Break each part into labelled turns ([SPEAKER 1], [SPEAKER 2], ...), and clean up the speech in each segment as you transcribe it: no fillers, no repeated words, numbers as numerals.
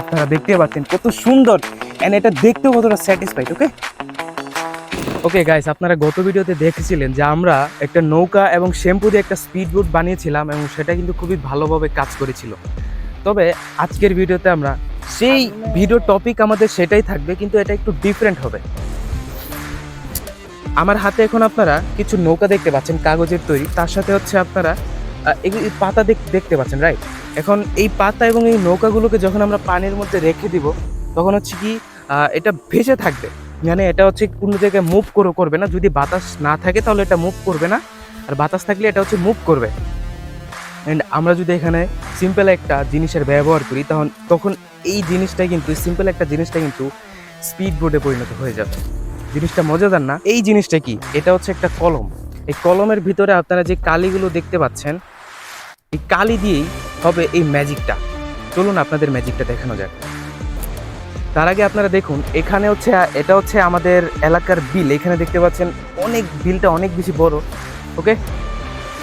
[SPEAKER 1] আপনারা দেখতে পাচ্ছেন কত সুন্দর এন্ড এটা দেখতেও কতটা স্যাটিসফাইড। ওকে গাইস, আপনারা গত ভিডিওতে দেখেছিলেন যে আমরা একটা নৌকা এবং শ্যাম্পু দিয়ে একটা স্পিড বোট বানিয়েছিলাম এবং সেটা কিন্তু খুবই ভালোভাবে কাজ করেছিল। তবে আজকের ভিডিওতে আমরা সেই ভিডিও টপিক আমাদের সেটাই থাকবে, কিন্তু এটা একটু ডিফারেন্ট হবে। আমার হাতে এখন আপনারা কিছু নৌকা দেখতে পাচ্ছেন কাগজের তৈরি, তার সাথে হচ্ছে আপনারা এই পাতা দেখতে পাচ্ছেন, রাইট? এখন এই পাতা এবং এই নৌকাগুলোকে যখন আমরা পানির মধ্যে রেখে দিব তখন হচ্ছে কি এটা ভেসে থাকবে, মানে এটা হচ্ছে কোনো জায়গায় মুভ করবে না। যদি বাতাস না থাকে তাহলে এটা মুভ করবে না, আর বাতাস থাকলে এটা হচ্ছে মুভ করবে। অ্যান্ড আমরা যদি এখানে সিম্পল একটা জিনিসের ব্যবহার করি তখন এই জিনিসটা কিন্তু সিম্পল একটা জিনিসটা কিন্তু স্পিড বোটে পরিণত হয়ে যাবে। জিনিসটা মজাদার না? এই জিনিসটা কি? এটা হচ্ছে একটা কলম। এই কলমের ভিতরে আপনারা যে কালিগুলো দেখতে পাচ্ছেন, এই কালি দিয়েই হবে এই ম্যাজিকটা। চলুন আপনাদের ম্যাজিকটা দেখানো যাক। তার আগে আপনারা দেখুন, এখানে হচ্ছে এটা হচ্ছে আমাদের এলাকার বিল। এখানে দেখতে পাচ্ছেন বিলটা অনেক বেশি বড়। ওকে,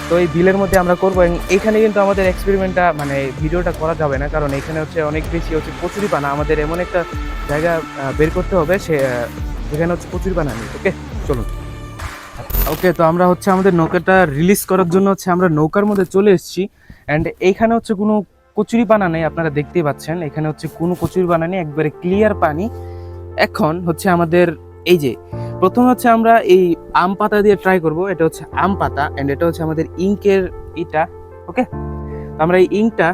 [SPEAKER 1] তো এই বিলের মধ্যে আমরা করবো। এখানে কিন্তু আমাদের এক্সপেরিমেন্টটা মানে ভিডিওটা করা যাবে না, কারণ এখানে হচ্ছে অনেক বেশি হচ্ছে কচুরিপানা। আমাদের এমন একটা জায়গা বের করতে হবে সেখানে হচ্ছে কচুরিপানা নেই। ওকে, চলুন। ওকে, তো আমরা হচ্ছে আমাদের নৌকাটা রিলিজ করার জন্য হচ্ছে আমরা নৌকার মধ্যে চলে এসেছি। অ্যান্ড এইখানে হচ্ছে কোনো কচুরিপানা নেই, আপনারা দেখতেই পাচ্ছেন। এখানে হচ্ছে কোনো কচুরিপানা নেই, একবারে ক্লিয়ার পানি। এখন হচ্ছে আমাদের এই যে প্রথমে হচ্ছে আমরা এই আম পাতা দিয়ে ট্রাই করব। এটা হচ্ছে আম পাতা অ্যান্ড এটা হচ্ছে আমাদের ইঙ্কের ইটা। ওকে, আমরা এই ইঙ্কটা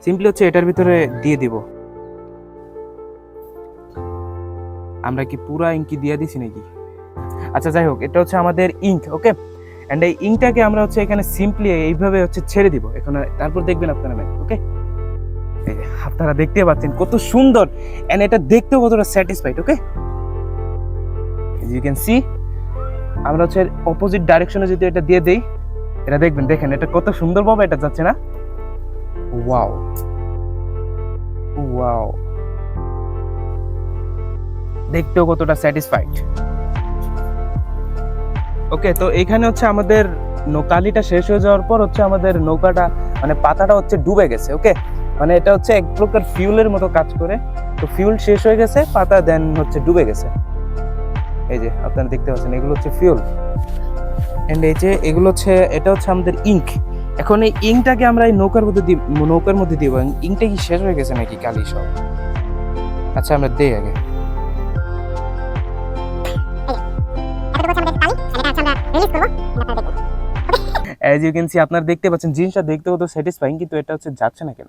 [SPEAKER 1] সিম্পলি হচ্ছে এটার ভিতরে দিয়ে দিব। আমরা কি পুরা ইঙ্কি দিয়ে দিছি নাকি? আচ্ছা, যাই হোক, এটা হচ্ছে আমাদের ইঙ্ক। ওকে, অ্যান্ড এই ইঙ্কটাকে আমরা হচ্ছে এখানে সিম্পলি এইভাবে হচ্ছে ছেড়ে দিব এখানে, তারপর দেখবেন আপনারা। ওকে, আপনারা দেখতে পাচ্ছেন কত সুন্দর অ্যান্ড এটা দেখতেও কতটা satisfied. Okay, you can see আমরা হচ্ছে অপোজিট ডাইরেকশনে যদি এটা দিয়ে দেই, এটা দেখেন এটা কত সুন্দরভাবে এটা যাচ্ছে না? ওয়াও ওয়াও, দেখতেও কতটা স্যাটিসফাইড। ওকে, তো এখানে হচ্ছে আমাদের কালিটা শেষ হয়ে যাওয়ার পর হচ্ছে আমাদের নৌকাটা মানে পাতাটা হচ্ছে ডুবে গেছে। ওকে, মানে এটা হচ্ছে এক প্রকার ফিউলের মতো কাজ করে। তো ফিউল শেষ হয়ে গেছে, পাতা দেন হচ্ছে ডুবে গেছে। এই যে আপনারা দেখতে পাচ্ছেন এগুলো হচ্ছে ফিউল, এন্ড এই যে এগুলো হচ্ছে এটা হচ্ছে আমাদের ইঙ্ক। এখন এই ইঙ্কটাকে আমরা এই নৌকার মধ্যে দিব। ইঙ্কটা কি শেষ হয়ে গেছে নাকি কালি সব? আচ্ছা, আমরা দেই আগে। As you can see, আপনারা দেখতে পাচ্ছেন জিনিসটা দেখতে কত স্যাটিসফাইং, কিন্তু এটা হচ্ছে যাচ্ছে না কেন?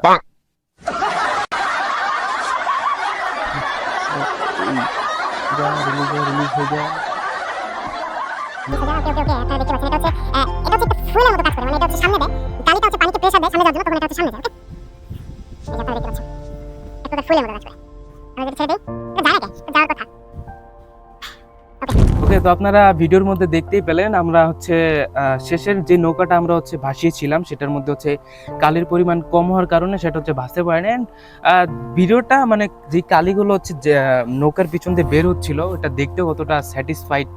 [SPEAKER 1] ওকে, তো আপনারা ভিডিওর মধ্যে দেখতেই পেলেন আমরা হচ্ছে শেষের যে নৌকাটা আমরা হচ্ছে ভাসিয়েছিলাম সেটার মধ্যে হচ্ছে কালির পরিমাণ কম হওয়ার কারণে সেটা হচ্ছে ভাসতে পারে না। ভিডিওটা মানে যে কালিগুলো হচ্ছে নৌকার পিছন দিয়ে বের হচ্ছিল, এটা দেখতেও কতটা স্যাটিসফাইড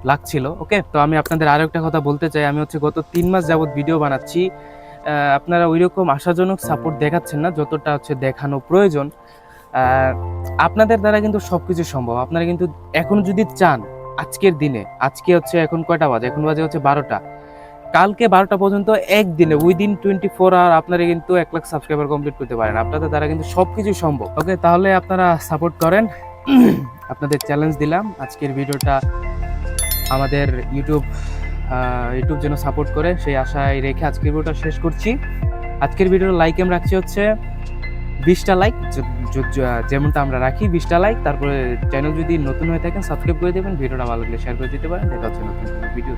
[SPEAKER 1] লাগছিল। ওকে, তো আমি আপনাদের আরো একটা কথা বলতে চাই। আমি হচ্ছে গত 3 মাস যাবত ভিডিও বানাচ্ছি, আপনারা ওই রকম আশাজনক সাপোর্ট দেখাচ্ছেন না যতটা হচ্ছে দেখানো প্রয়োজন। আপনাদের দ্বারা কিন্তু সবকিছু সম্ভব। আপনারা কিন্তু এখন যদি চান, আজকের দিনে, আজকে হচ্ছে এখন কয়টা বাজে? এখন বাজে হচ্ছে 12টা। কালকে 12টা পর্যন্ত একদিনে উইদিন 24 আওয়ার আপনারা কিন্তু 1 লাখ সাবস্ক্রাইবার কমপ্লিট করতে পারেন। আপনাদের দ্বারা কিন্তু সবকিছু সম্ভব। ওকে, তাহলে আপনারা সাপোর্ট করেন। আপনাদের চ্যালেঞ্জ দিলাম আজকের ভিডিওটা আমাদের ইউটিউব যেন সাপোর্ট করে সেই আশায় রেখে আজকের ভিডিওটা শেষ করছি। আজকের ভিডিওর লাইক আমি রাখছি হচ্ছে 20টা লাইক, যেমনটা আমরা রাখি 20টা লাইক। তারপরে চ্যানেল যদি নতুন হয়ে থাকেন সাবস্ক্রাইব করে দেবেন, ভিডিওটা ভালো লাগলে শেয়ার করে দিতে পারেন। দেখা হচ্ছে নতুন ভিডিও।